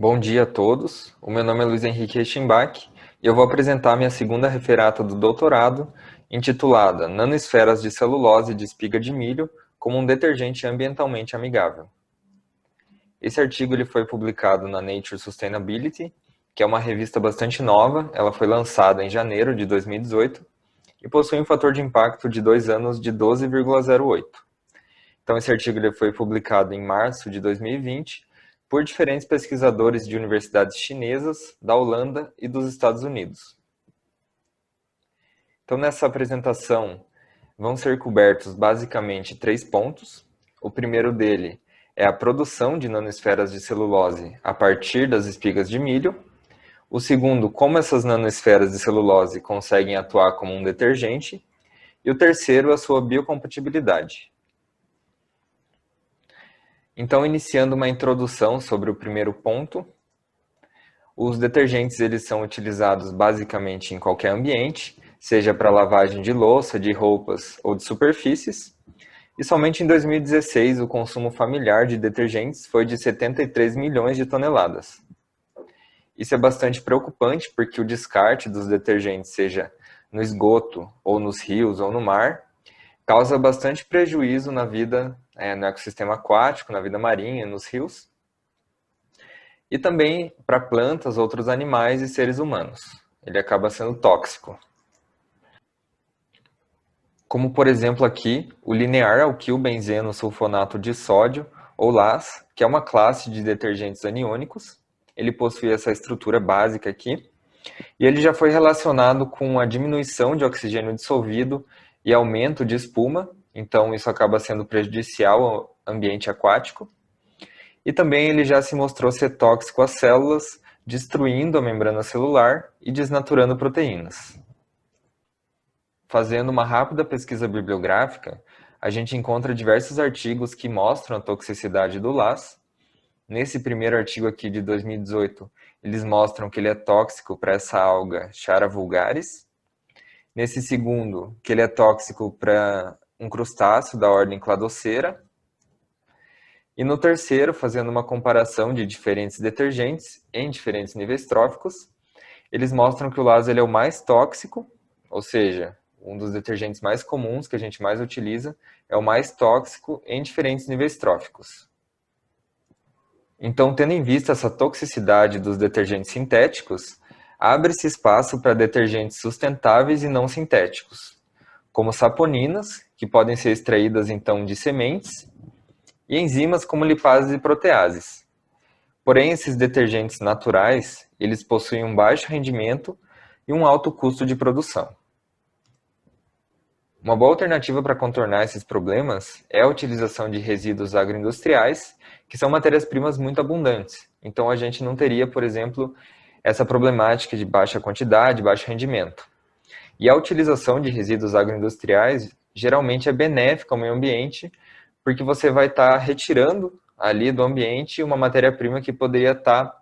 Bom dia a todos, o meu nome é Luiz Henrique Reichenbach e eu vou apresentar minha segunda referata do doutorado, intitulada Nanosferas de celulose de espiga de milho como um detergente ambientalmente amigável. Esse artigo ele foi publicado na Nature Sustainability, que é uma revista bastante nova, ela foi lançada em janeiro de 2018 e possui um fator de impacto de 2 anos de 12,08. Então, esse artigo ele foi publicado em março de 2020 por diferentes pesquisadores de universidades chinesas, da Holanda e dos Estados Unidos. Então, nessa apresentação, vão ser cobertos basicamente 3 pontos. O primeiro dele é a produção de nanosferas de celulose a partir das espigas de milho. O segundo, como essas nanosferas de celulose conseguem atuar como um detergente. E o terceiro, a sua biocompatibilidade. Então, iniciando uma introdução sobre o primeiro ponto, os detergentes eles são utilizados basicamente em qualquer ambiente, seja para lavagem de louça, de roupas ou de superfícies, e somente em 2016 o consumo familiar de detergentes foi de 73 milhões de toneladas. Isso é bastante preocupante porque o descarte dos detergentes, seja no esgoto, ou nos rios, ou no mar, causa bastante prejuízo na vida, no ecossistema aquático, na vida marinha, nos rios, e também para plantas, outros animais e seres humanos. Ele acaba sendo tóxico. Como, por exemplo, aqui, o linear alquilbenzeno sulfonato de sódio, ou LAS, que é uma classe de detergentes aniônicos. Ele possui essa estrutura básica aqui, e ele já foi relacionado com a diminuição de oxigênio dissolvido e aumento de espuma, então isso acaba sendo prejudicial ao ambiente aquático. E também ele já se mostrou ser tóxico às células, destruindo a membrana celular e desnaturando proteínas. Fazendo uma rápida pesquisa bibliográfica, a gente encontra diversos artigos que mostram a toxicidade do LAS. Nesse primeiro artigo aqui de 2018, eles mostram que ele é tóxico para essa alga Chara vulgaris. Nesse segundo, que ele é tóxico para um crustáceo da ordem Cladocera. E no terceiro, fazendo uma comparação de diferentes detergentes em diferentes níveis tróficos, eles mostram que o LAS ele é o mais tóxico, ou seja, um dos detergentes mais comuns que a gente mais utiliza, é o mais tóxico em diferentes níveis tróficos. Então, tendo em vista essa toxicidade dos detergentes sintéticos, abre-se espaço para detergentes sustentáveis e não sintéticos, como saponinas, que podem ser extraídas então de sementes, e enzimas como lipases e proteases. Porém, esses detergentes naturais, eles possuem um baixo rendimento e um alto custo de produção. Uma boa alternativa para contornar esses problemas é a utilização de resíduos agroindustriais, que são matérias-primas muito abundantes. Então, a gente não teria, por exemplo, essa problemática de baixa quantidade, baixo rendimento. E a utilização de resíduos agroindustriais geralmente é benéfica ao meio ambiente, porque você vai estar retirando ali do ambiente uma matéria-prima que poderia estar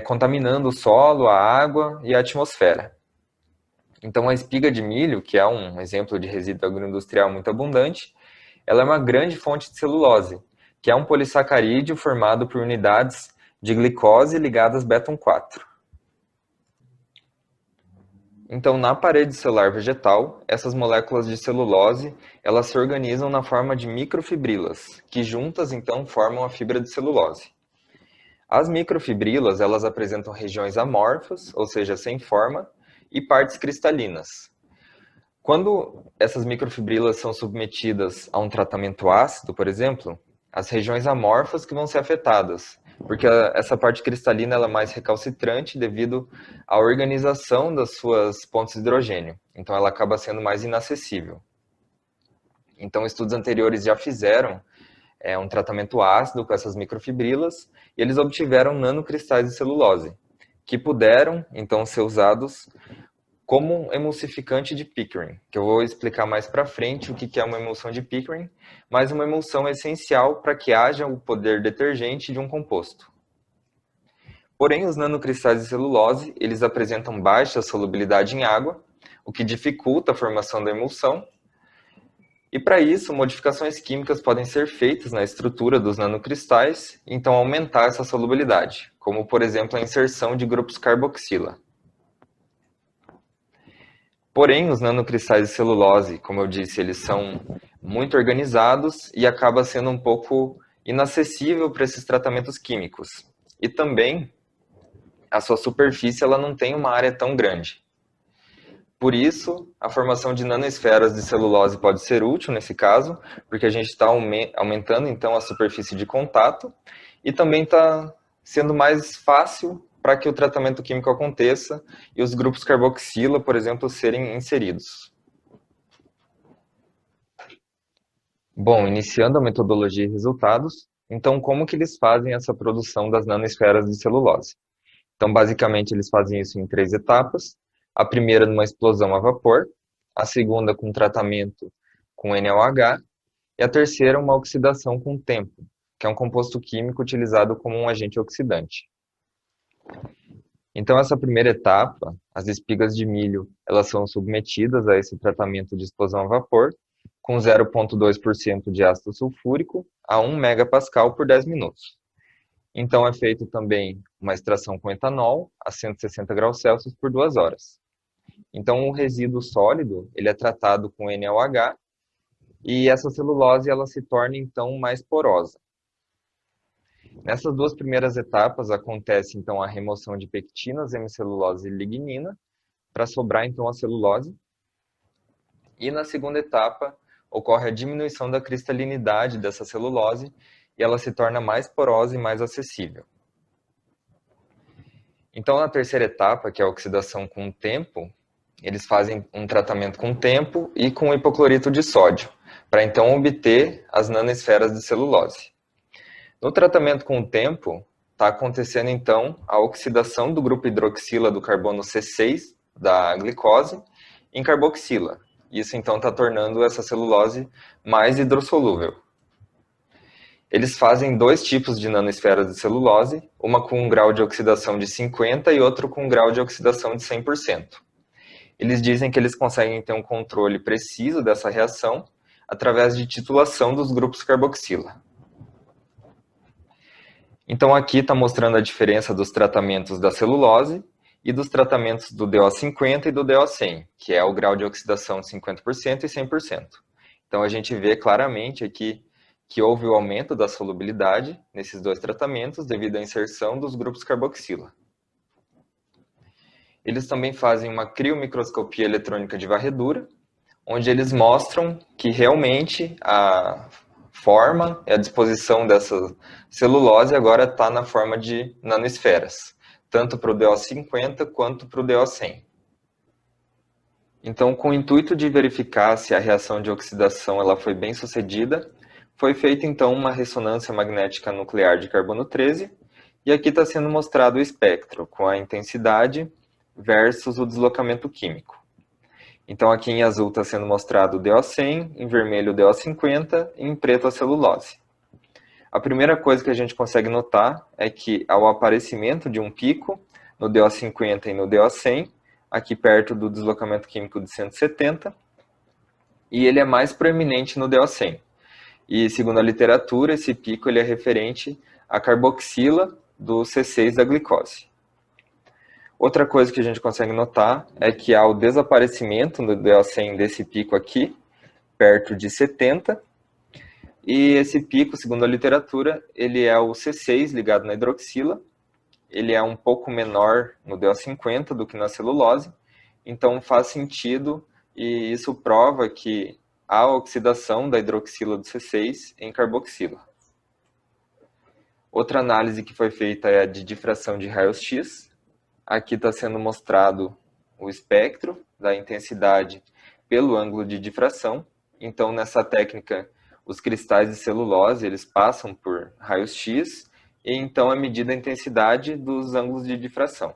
contaminando o solo, a água e a atmosfera. Então, a espiga de milho, que é um exemplo de resíduo agroindustrial muito abundante, ela é uma grande fonte de celulose, que é um polissacarídeo formado por unidades de glicose ligadas beta 4. Então, na parede celular vegetal, essas moléculas de celulose, elas se organizam na forma de microfibrilas, que juntas, então, formam a fibra de celulose. As microfibrilas, elas apresentam regiões amorfas, ou seja, sem forma, e partes cristalinas. Quando essas microfibrilas são submetidas a um tratamento ácido, por exemplo, as regiões amorfas que vão ser afetadas, porque essa parte cristalina ela é mais recalcitrante devido à organização das suas pontes de hidrogênio, então ela acaba sendo mais inacessível. Então, estudos anteriores já fizeram um tratamento ácido com essas microfibrilas e eles obtiveram nanocristais de celulose, que puderam, então, ser usados como emulsificante de Pickering, que eu vou explicar mais para frente o que é uma emulsão de Pickering, mas uma emulsão é essencial para que haja o poder detergente de um composto. Porém, os nanocristais de celulose, eles apresentam baixa solubilidade em água, o que dificulta a formação da emulsão, E para isso, modificações químicas podem ser feitas na estrutura dos nanocristais, então aumentar essa solubilidade, como por exemplo a inserção de grupos carboxila. Porém, os nanocristais de celulose, como eu disse, eles são muito organizados e acaba sendo um pouco inacessível para esses tratamentos químicos. E também, a sua superfície ela não tem uma área tão grande. Por isso, a formação de nanoesferas de celulose pode ser útil nesse caso, porque a gente está aumentando então a superfície de contato e também está sendo mais fácil para que o tratamento químico aconteça e os grupos carboxila, por exemplo, serem inseridos. Bom, iniciando a metodologia e resultados, então como que eles fazem essa produção das nanoesferas de celulose? Então, basicamente, eles fazem isso em 3 etapas. A primeira numa explosão a vapor, a segunda com tratamento com NaOH e a terceira uma oxidação com tempo, que é um composto químico utilizado como um agente oxidante. Então, essa primeira etapa, as espigas de milho, elas são submetidas a esse tratamento de explosão a vapor, com 0,2% de ácido sulfúrico a 1 megapascal por 10 minutos. Então, é feito também uma extração com etanol a 160 graus Celsius por 2 horas. Então, o resíduo sólido, ele é tratado com NaOH e essa celulose ela se torna, então, mais porosa. Nessas 2 primeiras etapas acontece então a remoção de pectinas, hemicelulose e lignina para sobrar então a celulose. E na segunda etapa ocorre a diminuição da cristalinidade dessa celulose e ela se torna mais porosa e mais acessível. Então na terceira etapa, que é a oxidação com o tempo, eles fazem um tratamento com tempo e com hipoclorito de sódio, para então obter as nanoesferas de celulose. No tratamento com o tempo, está acontecendo então a oxidação do grupo hidroxila do carbono C6 da glicose em carboxila. Isso então está tornando essa celulose mais hidrossolúvel. Eles fazem 2 tipos de nanoesferas de celulose, uma com um grau de oxidação de 50% e outro com um grau de oxidação de 100%. Eles dizem que eles conseguem ter um controle preciso dessa reação através de titulação dos grupos carboxila. Então aqui está mostrando a diferença dos tratamentos da celulose e dos tratamentos do DO50 e do DO100, que é o grau de oxidação de 50% e 100%. Então a gente vê claramente aqui que houve o aumento da solubilidade nesses 2 tratamentos devido à inserção dos grupos carboxila. Eles também fazem uma criomicroscopia eletrônica de varredura, onde eles mostram que realmente a forma e a disposição dessa celulose agora está na forma de nanoesferas, tanto para o DO50 quanto para o DO100. Então, com o intuito de verificar se a reação de oxidação ela foi bem sucedida, foi feita então uma ressonância magnética nuclear de carbono 13, e aqui está sendo mostrado o espectro, com a intensidade versus o deslocamento químico. Então aqui em azul está sendo mostrado o DO100, em vermelho o DO50 e em preto a celulose. A primeira coisa que a gente consegue notar é que ao aparecimento de um pico no DO50 e no DO100, aqui perto do deslocamento químico de 170, e ele é mais proeminente no DO100. E segundo a literatura, esse pico ele é referente à carboxila do C6 da glicose. Outra coisa que a gente consegue notar é que há o desaparecimento do DO100 desse pico aqui, perto de 70, e esse pico, segundo a literatura, ele é o C6 ligado na hidroxila, ele é um pouco menor no DO50 do que na celulose, então faz sentido e isso prova que há oxidação da hidroxila do C6 em carboxila. Outra análise que foi feita é a de difração de raios-x. Aqui está sendo mostrado o espectro da intensidade pelo ângulo de difração. Então, nessa técnica, os cristais de celulose eles passam por raios-x e então é medida a intensidade dos ângulos de difração.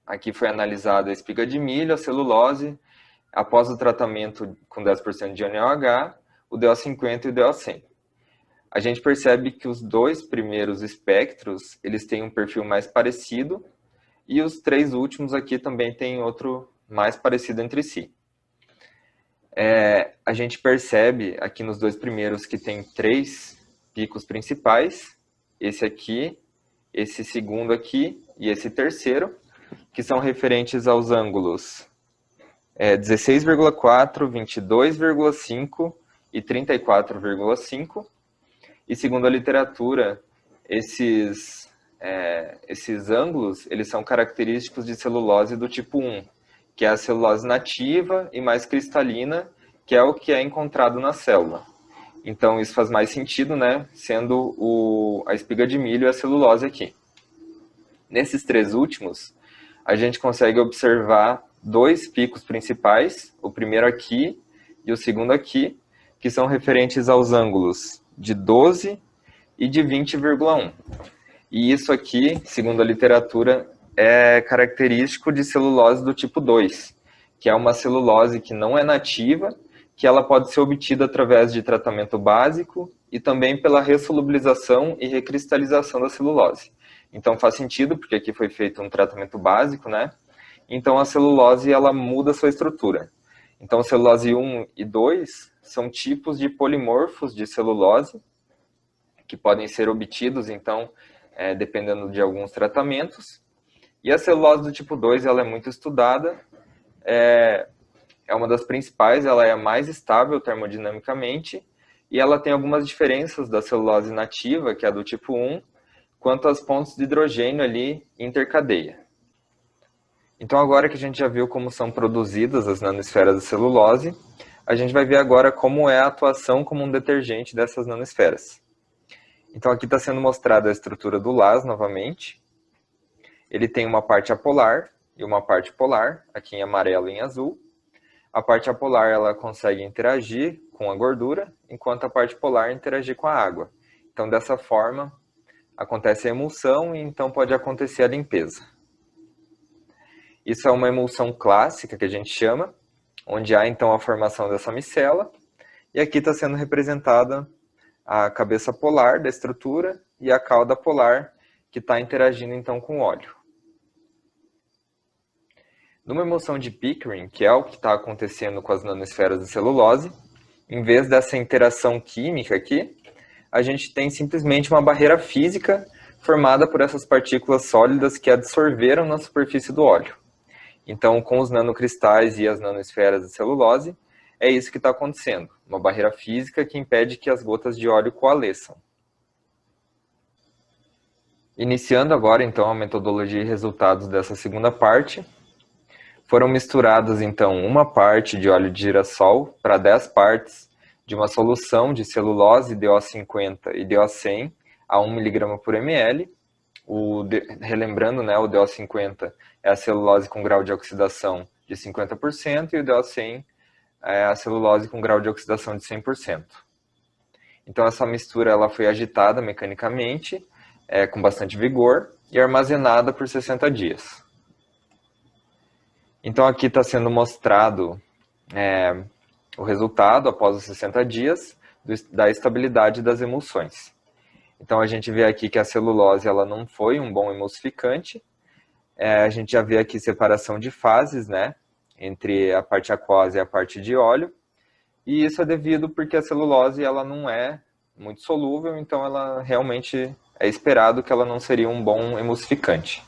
Aqui foi analisada a espiga de milho, a celulose, após o tratamento com 10% de NaOH, o DO50 e o DO100. A gente percebe que os 2 primeiros espectros eles têm um perfil mais parecido, e os 3 últimos aqui também têm outro mais parecido entre si. A gente percebe aqui nos dois primeiros que tem 3 picos principais, esse aqui, esse segundo aqui e esse terceiro, que são referentes aos ângulos 16,4, 22,5 e 34,5. E segundo a literatura, esses ângulos eles são característicos de celulose do tipo 1, que é a celulose nativa e mais cristalina, que é o que é encontrado na célula. Então isso faz mais sentido, né? Sendo a espiga de milho e a celulose aqui. Nesses 3 últimos, a gente consegue observar 2 picos principais, o primeiro aqui e o segundo aqui, que são referentes aos ângulos de 12 e de 20,1. E isso aqui, segundo a literatura, é característico de celulose do tipo 2, que é uma celulose que não é nativa, que ela pode ser obtida através de tratamento básico e também pela ressolubilização e recristalização da celulose. Então faz sentido, porque aqui foi feito um tratamento básico, né? Então a celulose ela muda a sua estrutura. Então celulose 1 e 2 são tipos de polimorfos de celulose, que podem ser obtidos, então, dependendo de alguns tratamentos. E a celulose do tipo 2 ela é muito estudada, é uma das principais, ela é a mais estável termodinamicamente, e ela tem algumas diferenças da celulose nativa, que é a do tipo 1, quanto às pontes de hidrogênio ali intercadeia. Então agora que a gente já viu como são produzidas as nanosferas de celulose, a gente vai ver agora como é a atuação como um detergente dessas nanosferas. Então aqui está sendo mostrada a estrutura do LAS novamente. Ele tem uma parte apolar e uma parte polar, aqui em amarelo e em azul. A parte apolar ela consegue interagir com a gordura, enquanto a parte polar interagir com a água. Então dessa forma acontece a emulsão e então pode acontecer a limpeza. Isso é uma emulsão clássica que a gente chama, onde há então a formação dessa micela, e aqui está sendo representada a cabeça polar da estrutura e a cauda polar que está interagindo então com o óleo. Numa emulsão de Pickering, que é o que está acontecendo com as nanosferas de celulose, em vez dessa interação química aqui, a gente tem simplesmente uma barreira física formada por essas partículas sólidas que absorveram na superfície do óleo. Então, com os nanocristais e as nanosferas de celulose, é isso que está acontecendo. Uma barreira física que impede que as gotas de óleo coalesçam. Iniciando agora, então, a metodologia e resultados dessa segunda parte, foram misturadas, então, uma parte de óleo de girassol para 10 partes de uma solução de celulose DO50 e DO100 a 1 mg por ml. Relembrando, né, o DO50 é a celulose com grau de oxidação de 50% e o DO100 é a celulose com grau de oxidação de 100%. Então essa mistura ela foi agitada mecanicamente, com bastante vigor, e armazenada por 60 dias. Então aqui está sendo mostrado o resultado após os 60 dias da estabilidade das emulsões. Então a gente vê aqui que a celulose ela não foi um bom emulsificante. A gente já vê aqui separação de fases, né, entre a parte aquosa e a parte de óleo. E isso é devido porque a celulose ela não é muito solúvel, então ela realmente é esperado que ela não seria um bom emulsificante.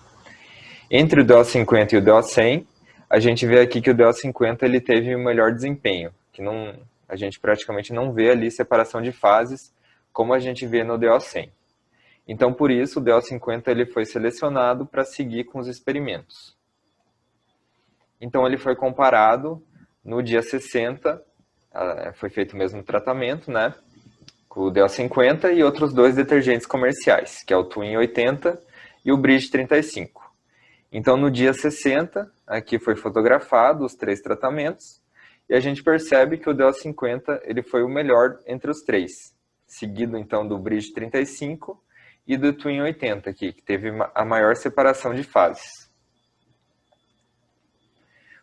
Entre o DO50 e o DO100, a gente vê aqui que o DO50 ele teve um melhor desempenho, que a gente praticamente não vê ali separação de fases, como a gente vê no DO100. Então, por isso, o DO50 ele foi selecionado para seguir com os experimentos. Então, ele foi comparado no dia 60, foi feito o mesmo tratamento, né, com o DO50 e outros 2 detergentes comerciais, que é o Twin 80 e o Bridge 35. Então, no dia 60, aqui foi fotografado os 3 tratamentos, e a gente percebe que o DO50 ele foi o melhor entre os 3. Seguido então do Bridge 35 e do Twin 80 aqui, que teve a maior separação de fases.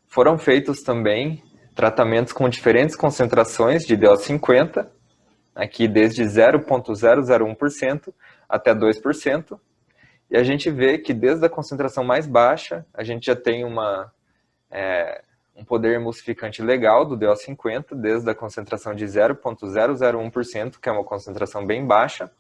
Foram feitos também tratamentos com diferentes concentrações de DO50, aqui desde 0,001% até 2%, e a gente vê que desde a concentração mais baixa, a gente já tem um poder emulsificante legal do DO50, desde a concentração de 0,001%, que é uma concentração bem baixa.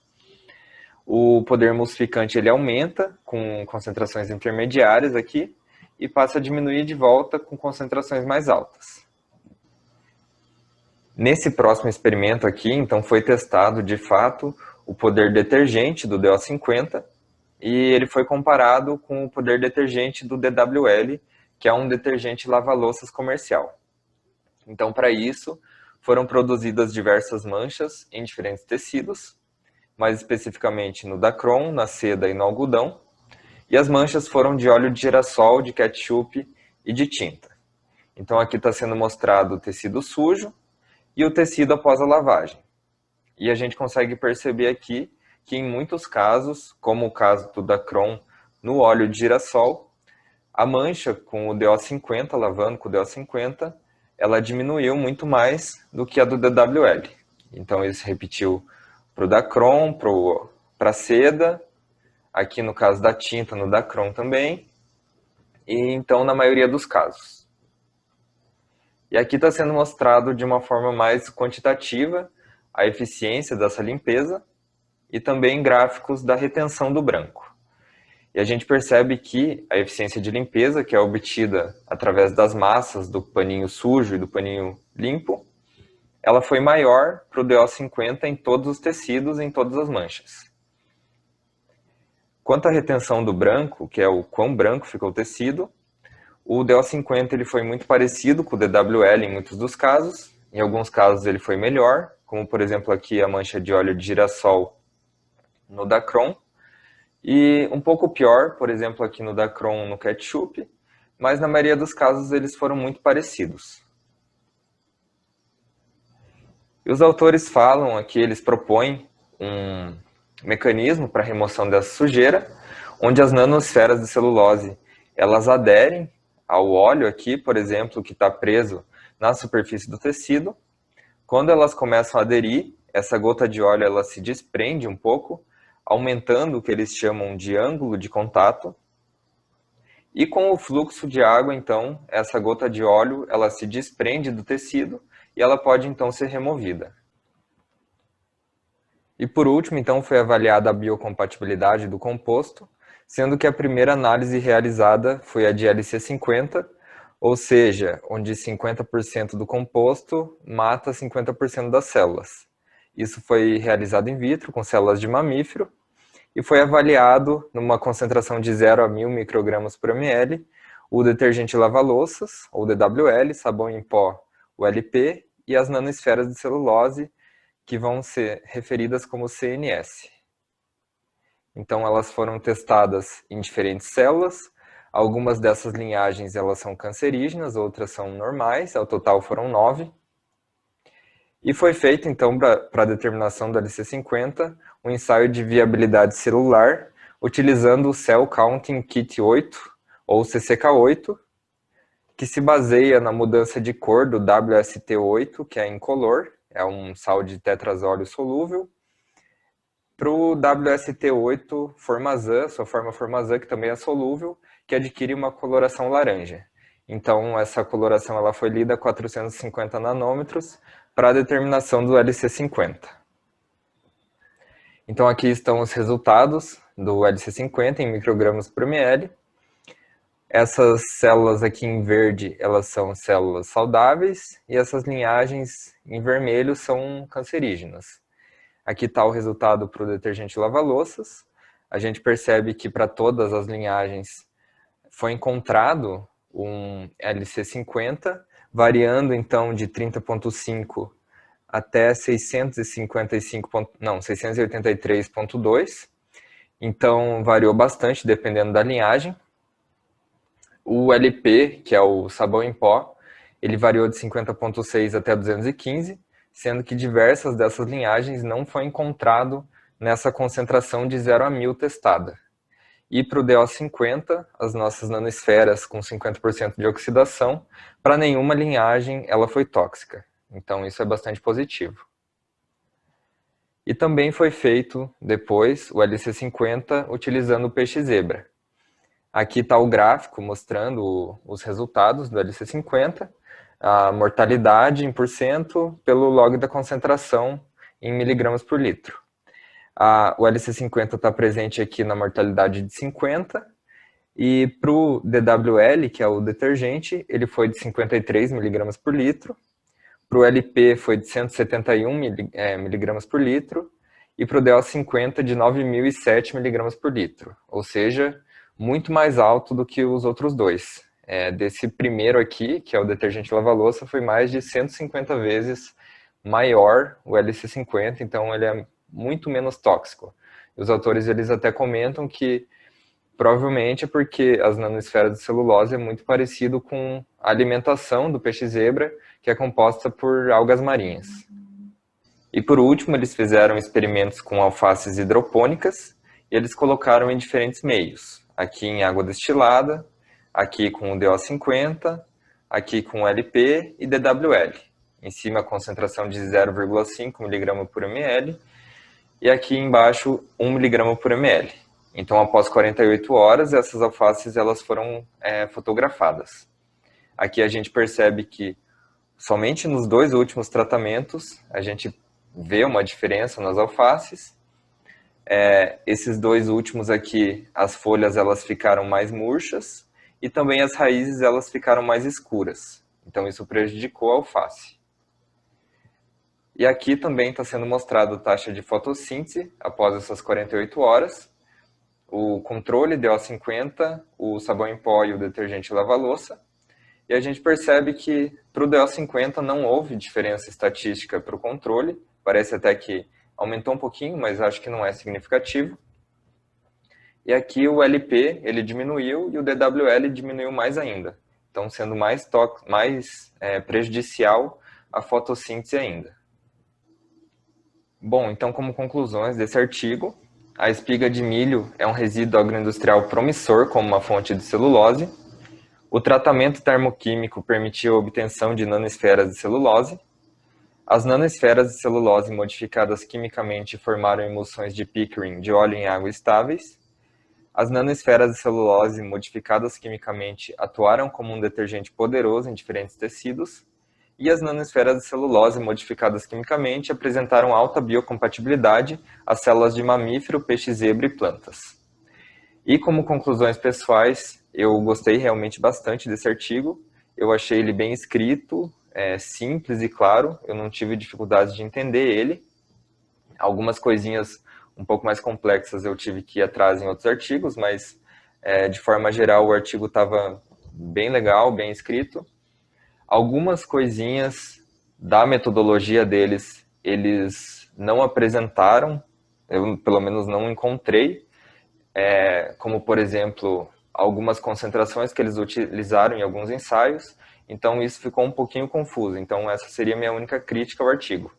O poder emulsificante ele aumenta com concentrações intermediárias aqui e passa a diminuir de volta com concentrações mais altas. Nesse próximo experimento aqui, então, foi testado de fato o poder detergente do DO50 e ele foi comparado com o poder detergente do DWL, que é um detergente lava-louças comercial. Então, para isso, foram produzidas diversas manchas em diferentes tecidos, mais especificamente no Dacron, na seda e no algodão, e as manchas foram de óleo de girassol, de ketchup e de tinta. Então, aqui está sendo mostrado o tecido sujo e o tecido após a lavagem. E a gente consegue perceber aqui que em muitos casos, como o caso do Dacron no óleo de girassol, a mancha com o DO50, lavando com o DO50, ela diminuiu muito mais do que a do DWL. Então isso repetiu para o Dacron, para a seda, aqui no caso da tinta no Dacron também, e então na maioria dos casos. E aqui está sendo mostrado de uma forma mais quantitativa a eficiência dessa limpeza e também gráficos da retenção do branco. E a gente percebe que a eficiência de limpeza, que é obtida através das massas do paninho sujo e do paninho limpo, ela foi maior para o DO50 em todos os tecidos, em todas as manchas. Quanto à retenção do branco, que é o quão branco ficou o tecido, o DO50 ele foi muito parecido com o DWL em muitos dos casos. Em alguns casos ele foi melhor, como por exemplo aqui a mancha de óleo de girassol no Dacron. E um pouco pior, por exemplo aqui no Dacron no ketchup, mas na maioria dos casos eles foram muito parecidos. E os autores falam aqui, eles propõem um mecanismo para remoção dessa sujeira, onde as nanosferas de celulose elas aderem ao óleo aqui, por exemplo, que está preso na superfície do tecido. Quando elas começam a aderir, essa gota de óleo ela se desprende um pouco, aumentando o que eles chamam de ângulo de contato. E com o fluxo de água, então, essa gota de óleo ela se desprende do tecido e ela pode então ser removida. E por último, então, foi avaliada a biocompatibilidade do composto, sendo que a primeira análise realizada foi a de LC50, ou seja, onde 50% do composto mata 50% das células. Isso foi realizado in vitro com células de mamífero e foi avaliado numa concentração de 0 a 1000 microgramas por ml, o detergente lava-louças, ou DWL, sabão em pó, o LP, e as nanosferas de celulose, que vão ser referidas como CNS. Então elas foram testadas em diferentes células, algumas dessas linhagens elas são cancerígenas, outras são normais, ao total foram 9. E foi feito então para a determinação do LC50 um ensaio de viabilidade celular utilizando o Cell Counting Kit 8, ou CCK8, que se baseia na mudança de cor do WST8, que é incolor, é um sal de tetrazóleo solúvel, para o WST8 formazan, sua forma formazan, que também é solúvel, que adquire uma coloração laranja. Então, essa coloração ela foi lida a 450 nanômetros para a determinação do LC50. Então, aqui estão os resultados do LC50 em microgramas por ml. Essas células aqui em verde, elas são células saudáveis, e essas linhagens em vermelho são cancerígenas. Aqui está o resultado para o detergente lava-louças. A gente percebe que para todas as linhagens foi encontrado um LC50, variando então de 30,5 até 683,2. Então variou bastante dependendo da linhagem. O LP, que é o sabão em pó, ele variou de 50,6 até 215, sendo que diversas dessas linhagens não foi encontrado nessa concentração de 0 a 1000 testada. E para o DO50, as nossas nanosferas com 50% de oxidação, para nenhuma linhagem ela foi tóxica. Então isso é bastante positivo. E também foi feito depois o LC50 utilizando o peixe zebra. Aqui está o gráfico mostrando os resultados do LC50, a mortalidade em % pelo log da concentração em miligramas por litro. O LC50 está presente aqui na mortalidade de 50, e para o DWL, que é o detergente, ele foi de 53 miligramas por litro, para o LP foi de 171 miligramas por litro, e para o DO50 de 9.007 miligramas por litro, ou seja, muito mais alto do que os outros dois. Desse primeiro aqui, que é o detergente lava-louça, foi mais de 150 vezes maior o LC50, então ele é muito menos tóxico. Os autores eles até comentam que provavelmente é porque as nanosferas de celulose é muito parecido com a alimentação do peixe-zebra, que é composta por algas marinhas. E por último, eles fizeram experimentos com alfaces hidropônicas, e eles colocaram em diferentes meios. Aqui em água destilada, aqui com o DO50, aqui com o LP e DWL. Em cima a concentração de 0,5 mg por ml, e aqui embaixo 1 mg por ml. Então, após 48 horas, essas alfaces elas foram fotografadas. Aqui a gente percebe que somente nos 2 últimos tratamentos a gente vê uma diferença nas alfaces. Esses 2 últimos aqui, as folhas elas ficaram mais murchas e também as raízes elas ficaram mais escuras. Então, isso prejudicou a alface. E aqui também está sendo mostrado a taxa de fotossíntese após essas 48 horas. O controle DO50, o sabão em pó e o detergente lava-louça. E a gente percebe que para o DO50 não houve diferença estatística para o controle. Parece até que aumentou um pouquinho, mas acho que não é significativo. E aqui o LP ele diminuiu e o DWL diminuiu mais ainda. Então sendo mais prejudicial a fotossíntese ainda. Bom, então como conclusões desse artigo, a espiga de milho é um resíduo agroindustrial promissor como uma fonte de celulose. O tratamento termoquímico permitiu a obtenção de nanosferas de celulose. As nanosferas de celulose modificadas quimicamente formaram emulsões de Pickering de óleo em água estáveis. As nanosferas de celulose modificadas quimicamente atuaram como um detergente poderoso em diferentes tecidos. E as nanosferas de celulose modificadas quimicamente apresentaram alta biocompatibilidade às células de mamífero, peixe-zebra e plantas. E como conclusões pessoais, eu gostei realmente bastante desse artigo. Eu achei ele bem escrito, simples e claro. Eu não tive dificuldade de entender ele. Algumas coisinhas um pouco mais complexas eu tive que ir atrás em outros artigos, mas de forma geral o artigo estava bem legal, bem escrito. Algumas coisinhas da metodologia deles, eles não apresentaram, eu pelo menos não encontrei, como por exemplo, algumas concentrações que eles utilizaram em alguns ensaios, então isso ficou um pouquinho confuso, então essa seria a minha única crítica ao artigo.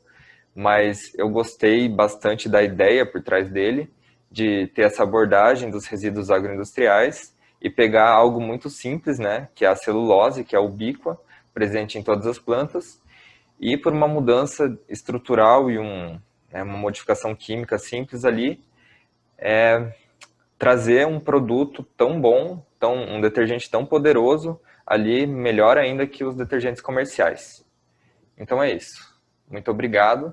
Mas eu gostei bastante da ideia por trás dele, de ter essa abordagem dos resíduos agroindustriais e pegar algo muito simples, né, que é a celulose, que é ubíqua, presente em todas as plantas, e por uma mudança estrutural e uma modificação química simples ali, trazer um produto tão bom, um detergente tão poderoso ali, melhor ainda que os detergentes comerciais. Então é isso. Muito obrigado.